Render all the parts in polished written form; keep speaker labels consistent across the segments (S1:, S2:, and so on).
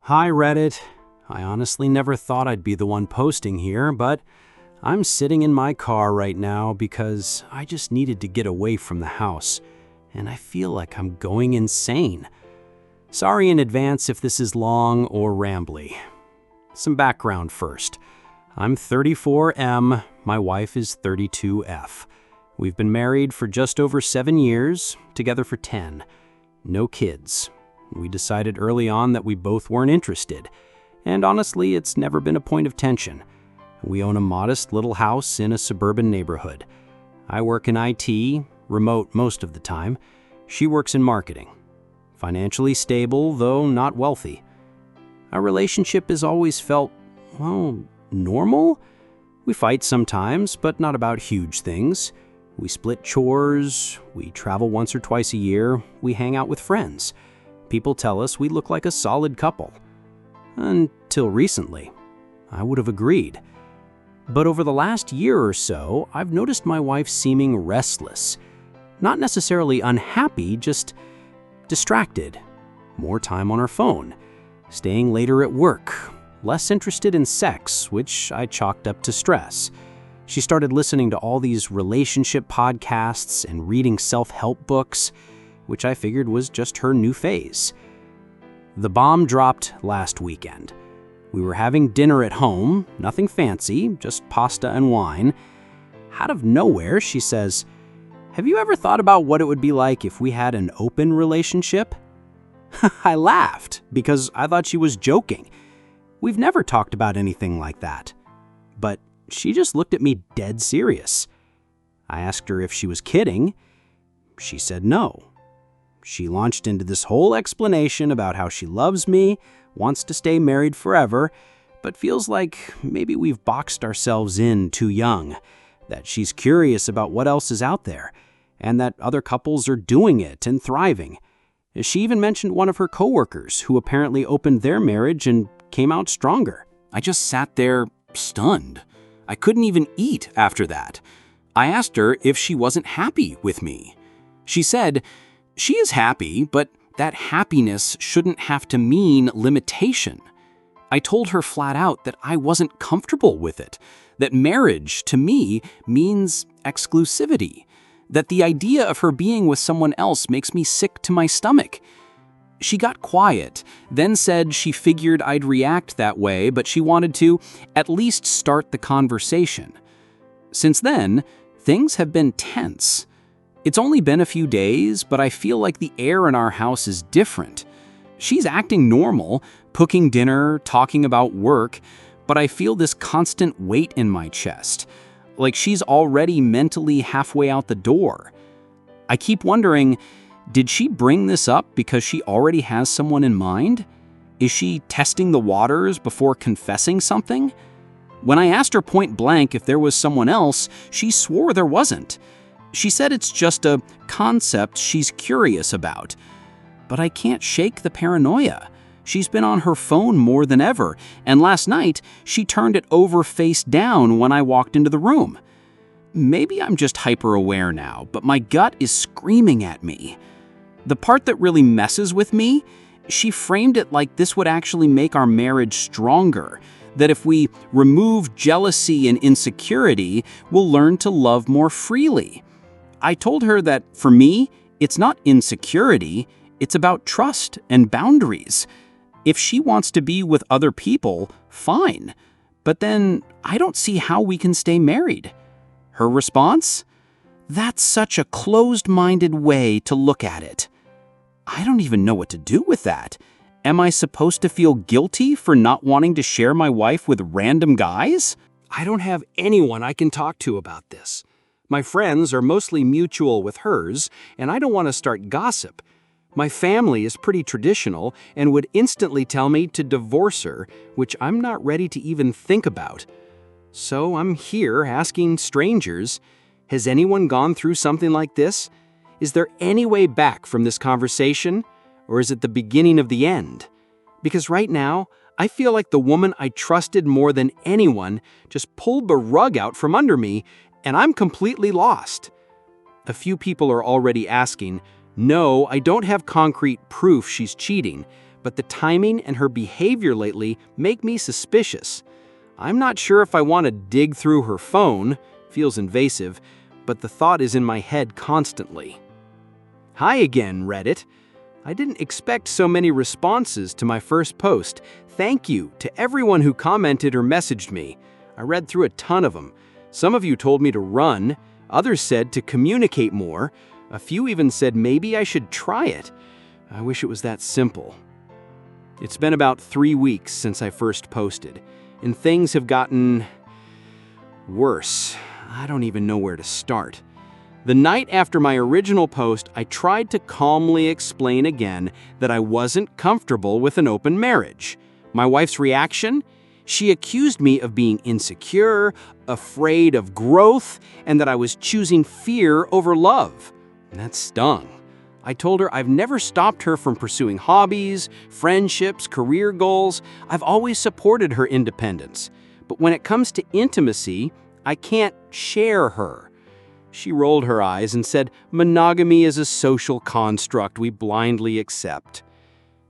S1: Hi Reddit. I honestly never thought I'd be the one posting here, but I'm sitting in my car right now because I just needed to get away from the house, and I feel like I'm going insane. Sorry in advance if this is long or rambly. Some background first. I'm 34M, my wife is 32F. We've been married for just over 7 years, together for 10. No kids. We decided early on that we both weren't interested, and honestly, it's never been a point of tension. We own a modest little house in a suburban neighborhood. I work in IT, remote most of the time. She works in marketing. Financially stable, though not wealthy. Our relationship has always felt, well, normal? We fight sometimes, but not about huge things. We split chores, we travel once or twice a year, we hang out with friends. People tell us we look like a solid couple. Until recently, I would have agreed. But over the last year or so, I've noticed my wife seeming restless. Not necessarily unhappy, just distracted. More time on her phone. Staying later at work. Less interested in sex, which I chalked up to stress. She started listening to all these relationship podcasts and reading self-help books, which I figured was just her new phase. The bomb dropped last weekend. We were having dinner at home, nothing fancy, just pasta and wine. Out of nowhere, she says, "Have you ever thought about what it would be like if we had an open relationship?" I laughed because I thought she was joking. We've never talked about anything like that. But she just looked at me dead serious. I asked her if she was kidding. She said no. She launched into this whole explanation about how she loves me, wants to stay married forever, but feels like maybe we've boxed ourselves in too young, that she's curious about what else is out there, and that other couples are doing it and thriving. She even mentioned one of her coworkers who apparently opened their marriage and came out stronger. I just sat there stunned. I couldn't even eat after that. I asked her if she wasn't happy with me. She said, she is happy, but that happiness shouldn't have to mean limitation. I told her flat out that I wasn't comfortable with it, that marriage, to me, means exclusivity, that the idea of her being with someone else makes me sick to my stomach. She got quiet, then said she figured I'd react that way, but she wanted to at least start the conversation. Since then, things have been tense. It's only been a few days, but I feel like the air in our house is different. She's acting normal, cooking dinner, talking about work, but I feel this constant weight in my chest, like she's already mentally halfway out the door. I keep wondering, did she bring this up because she already has someone in mind? Is she testing the waters before confessing something? When I asked her point blank if there was someone else, she swore there wasn't. She said it's just a concept she's curious about. But I can't shake the paranoia. She's been on her phone more than ever, and last night she turned it over face down when I walked into the room. Maybe I'm just hyper-aware now, but my gut is screaming at me. The part that really messes with me, she framed it like this would actually make our marriage stronger, that if we remove jealousy and insecurity, we'll learn to love more freely. I told her that, for me, it's not insecurity, it's about trust and boundaries. If she wants to be with other people, fine. But then I don't see how we can stay married. Her response? That's such a closed-minded way to look at it. I don't even know what to do with that. Am I supposed to feel guilty for not wanting to share my wife with random guys?
S2: I don't have anyone I can talk to about this. My friends are mostly mutual with hers, and I don't want to start gossip. My family is pretty traditional and would instantly tell me to divorce her, which I'm not ready to even think about. So I'm here asking strangers, has anyone gone through something like this? Is there any way back from this conversation, or is it the beginning of the end? Because right now, I feel like the woman I trusted more than anyone just pulled the rug out from under me, and I'm completely lost. A few people are already asking, no, I don't have concrete proof she's cheating, but the timing and her behavior lately make me suspicious. I'm not sure if I want to dig through her phone, feels invasive, but the thought is in my head constantly. Hi again, Reddit. I didn't expect so many responses to my first post. Thank you to everyone who commented or messaged me. I read through a ton of them. Some of you told me to run, others said to communicate more, a few even said maybe I should try it. I wish it was that simple. It's been about 3 weeks since I first posted, and things have gotten worse. I don't even know where to start. The night after my original post, I tried to calmly explain again that I wasn't comfortable with an open marriage. My wife's reaction? She accused me of being insecure, afraid of growth, and that I was choosing fear over love. That stung. I told her I've never stopped her from pursuing hobbies, friendships, career goals. I've always supported her independence. But when it comes to intimacy, I can't share her. She rolled her eyes and said monogamy is a social construct we blindly accept.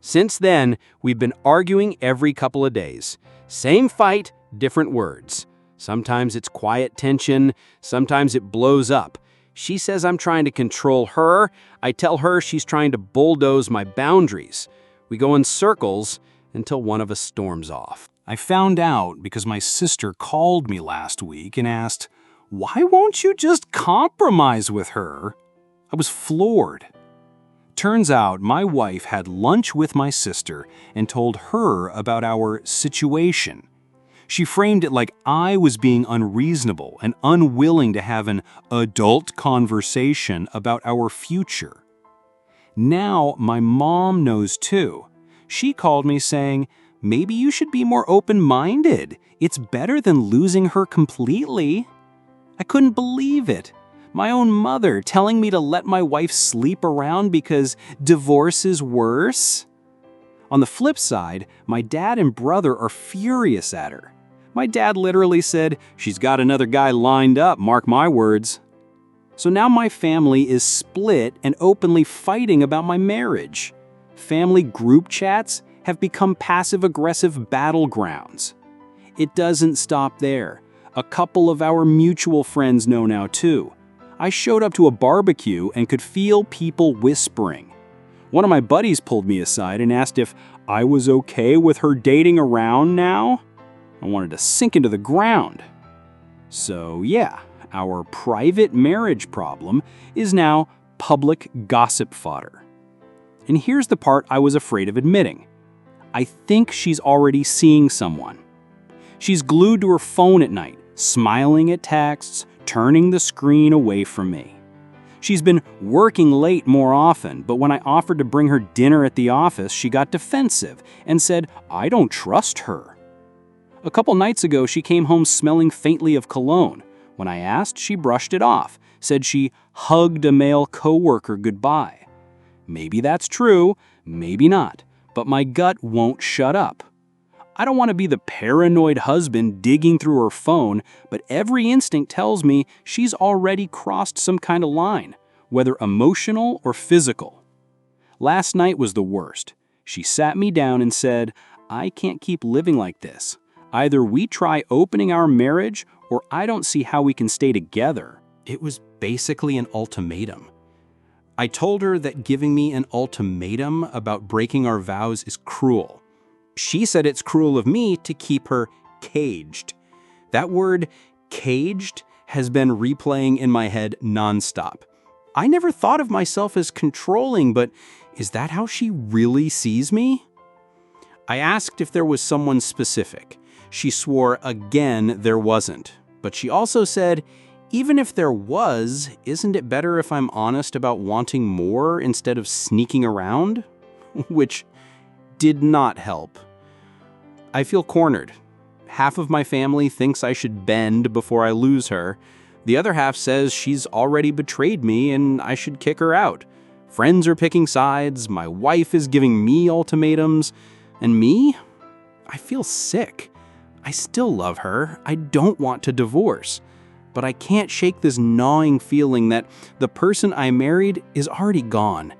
S2: Since then, we've been arguing every couple of days. Same fight, different words. Sometimes it's quiet tension, sometimes it blows up. She says I'm trying to control her. I tell her she's trying to bulldoze my boundaries. We go in circles until one of us storms off.
S1: I found out because my sister called me last week and asked, "Why won't you just compromise with her?" I was floored. Turns out my wife had lunch with my sister and told her about our situation. She framed it like I was being unreasonable and unwilling to have an adult conversation about our future. Now my mom knows too. She called me saying, "Maybe you should be more open-minded. It's better than losing her completely." I couldn't believe it. My own mother telling me to let my wife sleep around because divorce is worse. On the flip side, my dad and brother are furious at her. My dad literally said, "She's got another guy lined up, mark my words." So now my family is split and openly fighting about my marriage. Family group chats have become passive-aggressive battlegrounds. It doesn't stop there. A couple of our mutual friends know now too. I showed up to a barbecue and could feel people whispering. One of my buddies pulled me aside and asked if I was okay with her dating around now. I wanted to sink into the ground. So yeah, our private marriage problem is now public gossip fodder. And here's the part I was afraid of admitting. I think she's already seeing someone. She's glued to her phone at night, smiling at texts, turning the screen away from me. She's been working late more often, but when I offered to bring her dinner at the office, she got defensive and said, "I don't trust her." A couple nights ago, she came home smelling faintly of cologne. When I asked, she brushed it off, said she hugged a male coworker goodbye. Maybe that's true, maybe not, but my gut won't shut up. I don't want to be the paranoid husband digging through her phone, but every instinct tells me she's already crossed some kind of line, whether emotional or physical. Last night was the worst. She sat me down and said, "I can't keep living like this. Either we try opening our marriage, or I don't see how we can stay together." It was basically an ultimatum. I told her that giving me an ultimatum about breaking our vows is cruel. She said it's cruel of me to keep her caged. That word, caged, has been replaying in my head nonstop. I never thought of myself as controlling, but is that how she really sees me? I asked if there was someone specific. She swore again there wasn't. But she also said, even if there was, isn't it better if I'm honest about wanting more instead of sneaking around? Which did not help. I feel cornered. Half of my family thinks I should bend before I lose her. The other half says she's already betrayed me and I should kick her out. Friends are picking sides, my wife is giving me ultimatums, and me? I feel sick. I still love her. I don't want to divorce. But I can't shake this gnawing feeling that the person I married is already gone.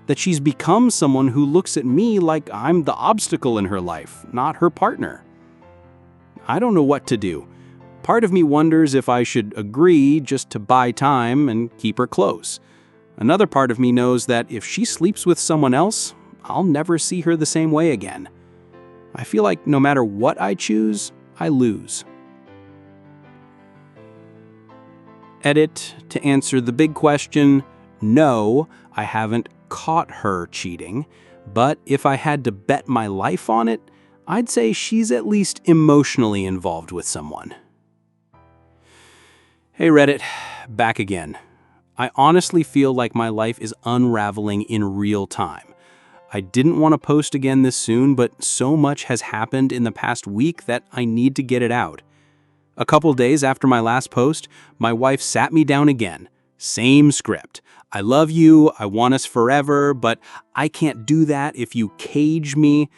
S2: that she's become someone who looks at me like I'm the obstacle in her life, not her partner. I don't know what to do. Part of me wonders if I should agree just to buy time and keep her close. Another part of me knows that if she sleeps with someone else, I'll never see her the same way again. I feel like no matter what I choose, I lose. Edit, to answer the big question, no, I haven't caught her cheating, but if I had to bet my life on it, I'd say she's at least emotionally involved with someone. Hey Reddit, back again. I honestly feel like my life is unraveling in real time. I didn't want to post again this soon, but so much has happened in the past week that I need to get it out. A couple days after my last post, my wife sat me down again. Same script. I love you, I want us forever, but I can't do that if you cage me.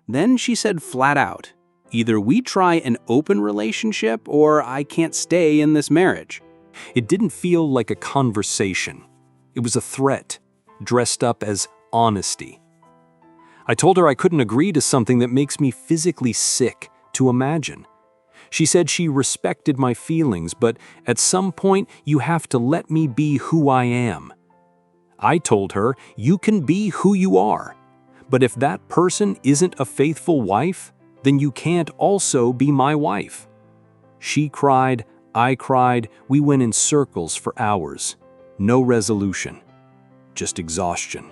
S2: Then she said flat out, either we try an open relationship or I can't stay in this marriage.
S1: It didn't feel like a conversation. It was a threat, dressed up as honesty. I told her I couldn't agree to something that makes me physically sick to imagine. She said she respected my feelings, but at some point you have to let me be who I am. I told her, you can be who you are, but if that person isn't a faithful wife, then you can't also be my wife. She cried, I cried, we went in circles for hours. No resolution, just exhaustion.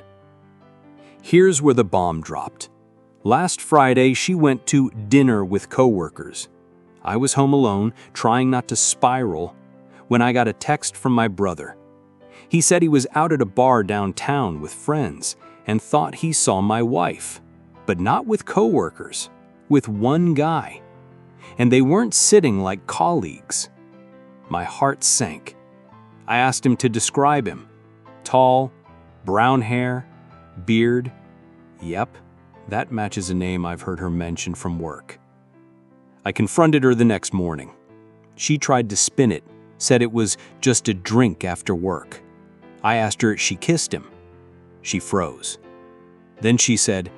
S1: Here's where the bomb dropped. Last Friday, she went to dinner with coworkers. I was home alone, trying not to spiral, when I got a text from my brother. He said he was out at a bar downtown with friends and thought he saw my wife, but not with coworkers, with one guy. And they weren't sitting like colleagues. My heart sank. I asked him to describe him. Tall, brown hair, beard. Yep, that matches a name I've heard her mention from work. I confronted her the next morning. She tried to spin it, said it was just a drink after work. I asked her if she kissed him. She froze. Then she said,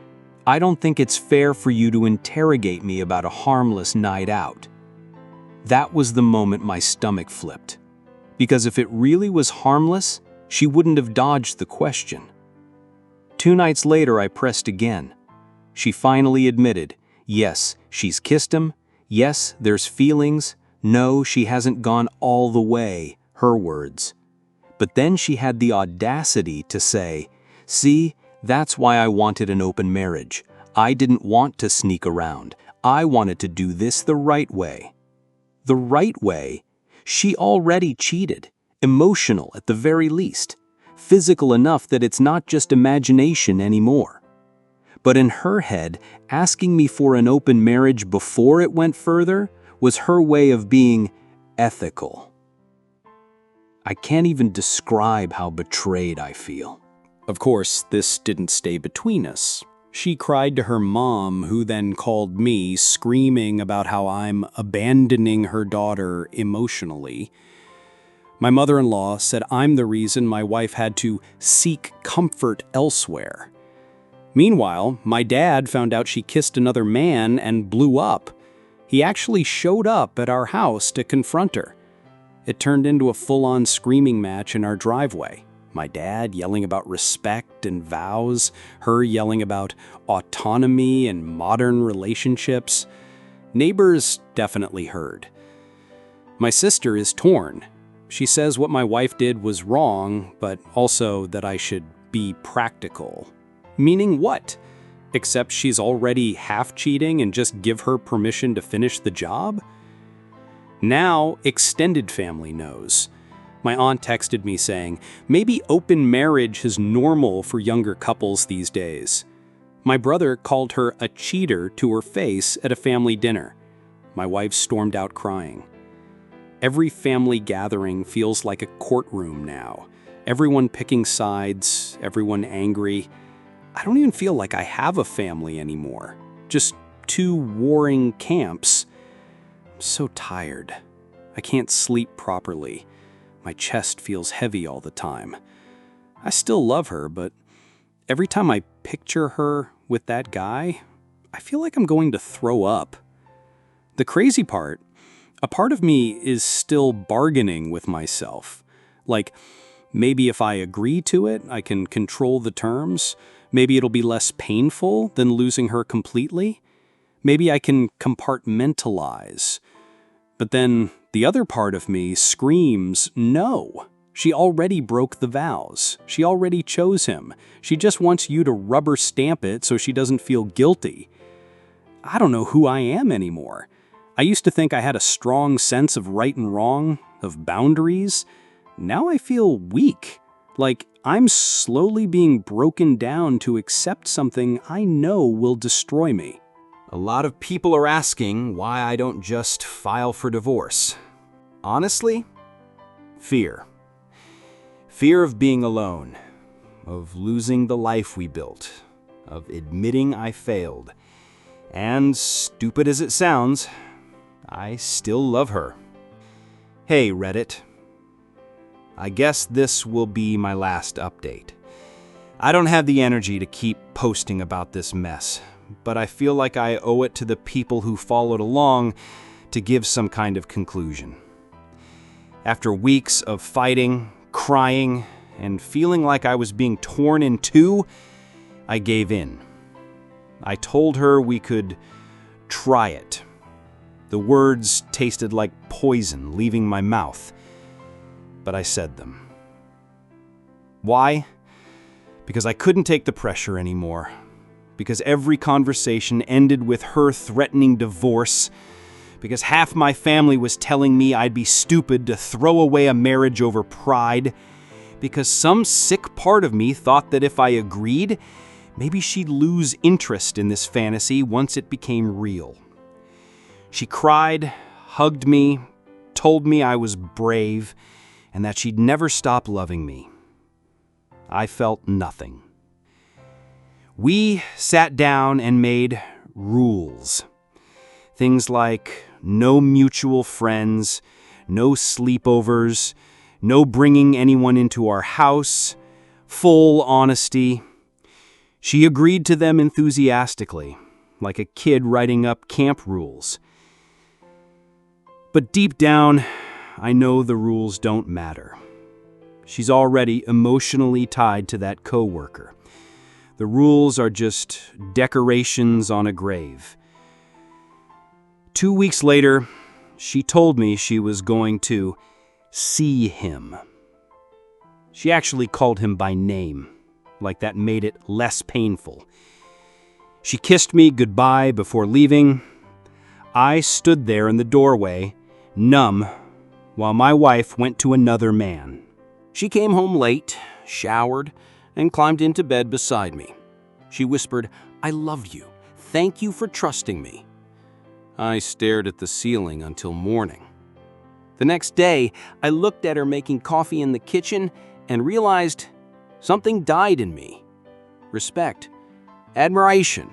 S1: I don't think it's fair for you to interrogate me about a harmless night out. That was the moment my stomach flipped. Because if it really was harmless, she wouldn't have dodged the question. 2 nights later, I pressed again. She finally admitted, yes, she's kissed him. Yes, there's feelings. No, she hasn't gone all the way, her words. But then she had the audacity to say, see, that's why I wanted an open marriage. I didn't want to sneak around. I wanted to do this the right way. The right way? She already cheated, emotional at the very least, physical enough that it's not just imagination anymore. But in her head, asking me for an open marriage before it went further was her way of being ethical. I can't even describe how betrayed I feel. Of course, this didn't stay between us. She cried to her mom, who then called me, screaming about how I'm abandoning her daughter emotionally. My mother-in-law said I'm the reason my wife had to seek comfort elsewhere. Meanwhile, my dad found out she kissed another man and blew up. He actually showed up at our house to confront her. It turned into a full-on screaming match in our driveway. My dad yelling about respect and vows, her yelling about autonomy and modern relationships. Neighbors definitely heard. My sister is torn. She says what my wife did was wrong, but also that I should be practical. Meaning what? Except she's already half cheating and just give her permission to finish the job? Now, extended family knows. My aunt texted me saying, maybe open marriage is normal for younger couples these days. My brother called her a cheater to her face at a family dinner. My wife stormed out crying. Every family gathering feels like a courtroom now. Everyone picking sides, everyone angry. I don't even feel like I have a family anymore. Just 2 warring camps. I'm so tired. I can't sleep properly. My chest feels heavy all the time. I still love her, but
S2: Every time I picture her with that guy, I feel like I'm going to throw up. The crazy part, a part of me is still bargaining with myself. Like, maybe if I agree to it, I can control the terms. Maybe it'll be less painful than losing her completely. Maybe I can compartmentalize. But then the other part of me screams, no. She already broke the vows. She already chose him. She just wants you to rubber stamp it so she doesn't feel guilty. I don't know who I am anymore. I used to think I had a strong sense of right and wrong, of boundaries. Now I feel weak, like I'm slowly being broken down to accept something I know will destroy me.
S1: A lot of people are asking why I don't just file for divorce. Honestly, fear. Fear of being alone, of losing the life we built, of admitting I failed. And stupid as it sounds, I still love her. Hey, Reddit. I guess this will be my last update. I don't have the energy to keep posting about this mess, but I feel like I owe it to the people who followed along to give some kind of conclusion. After weeks of fighting, crying, and feeling like I was being torn in two, I gave in. I told her we could try it. The words tasted like poison leaving my mouth, but I said them. Why? Because I couldn't take the pressure anymore. Because every conversation ended with her threatening divorce. Because half my family was telling me I'd be stupid to throw away a marriage over pride. Because some sick part of me thought that if I agreed, maybe she'd lose interest in this fantasy once it became real. She cried, hugged me, told me I was brave, and that she'd never stop loving me. I felt nothing. We sat down and made rules. Things like no mutual friends, no sleepovers, no bringing anyone into our house, full honesty. She agreed to them enthusiastically, like a kid writing up camp rules. But deep down, I know the rules don't matter. She's already emotionally tied to that coworker. The rules are just decorations on a grave. 2 weeks later, she told me she was going to see him. She actually called him by name, like that made it less painful. She kissed me goodbye before leaving. I stood there in the doorway, numb, while my wife went to another man. She came home late, showered, and climbed into bed beside me. She whispered, "I love you. Thank you for trusting me." I stared at the ceiling until morning. The next day, I looked at her making coffee in the kitchen and realized something died in me. Respect, admiration,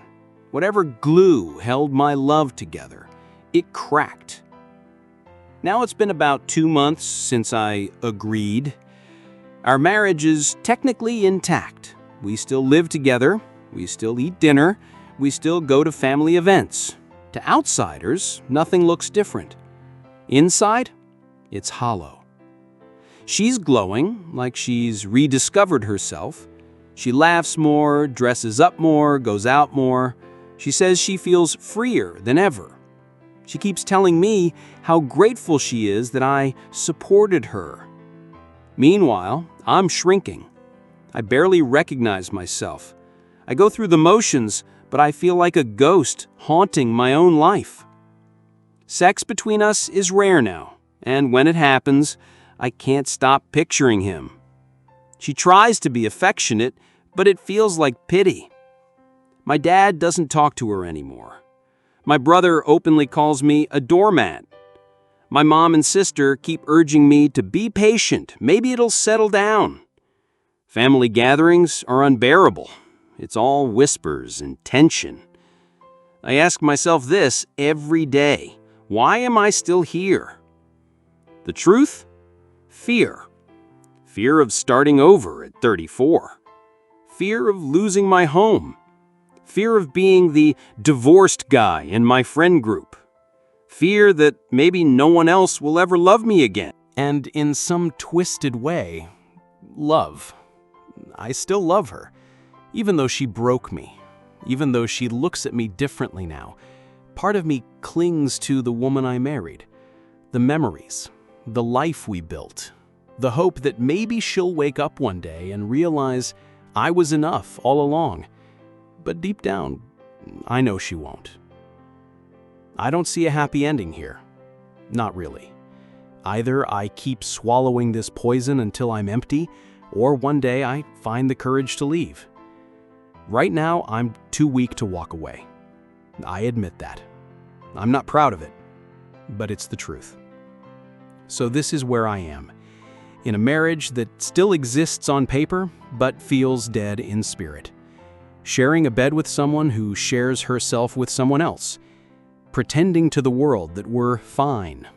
S1: whatever glue held my love together, it cracked. Now it's been about 2 months since I agreed. Our marriage is technically intact. We still live together, we still eat dinner, we still go to family events. To outsiders, nothing looks different. Inside, it's hollow. She's glowing, like she's rediscovered herself. She laughs more, dresses up more, goes out more. She says she feels freer than ever. She keeps telling me how grateful she is that I supported her. Meanwhile, I'm shrinking. I barely recognize myself. I go through the motions, but I feel like a ghost haunting my own life. Sex between us is rare now, and when it happens, I can't stop picturing him. She tries to be affectionate, but it feels like pity. My dad doesn't talk to her anymore. My brother openly calls me a doormat. My mom and sister keep urging me to be patient. Maybe it'll settle down. Family gatherings are unbearable. It's all whispers and tension. I ask myself this every day. Why am I still here? The truth? Fear. Fear of starting over at 34.
S2: fear of losing my home, fear of being the divorced guy in my friend group, fear that maybe no one else will ever love me again.
S1: And in some twisted way, love. I still love her, even though she broke me, even though she looks at me differently now. Part of me clings to the woman I married, the memories, the life we built, the hope that maybe she'll wake up one day and realize I was enough all along. But deep down, I know she won't. I don't see a happy ending here. Not really. Either I keep swallowing this poison until I'm empty, or one day I find the courage to leave. Right now, I'm too weak to walk away. I admit that. I'm not proud of it, but it's the truth. So this is where I am, in a marriage that still exists on paper, but feels dead in spirit. Sharing a bed with someone who shares herself with someone else, pretending to the world that we're fine,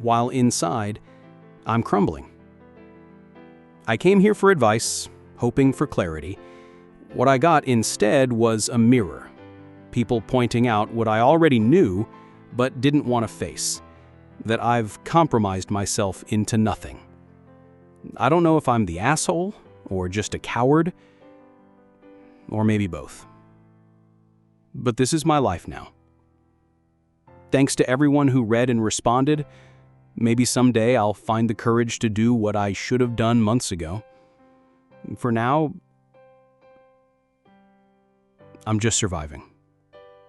S1: while inside, I'm crumbling. I came here for advice, hoping for clarity. What I got instead was a mirror. People pointing out what I already knew, but didn't want to face. That I've compromised myself into nothing. I don't know if I'm the asshole, or just a coward, or maybe both. But this is my life now. Thanks to everyone who read and responded. Maybe someday I'll find the courage to do what I should have done months ago. For now, I'm just surviving.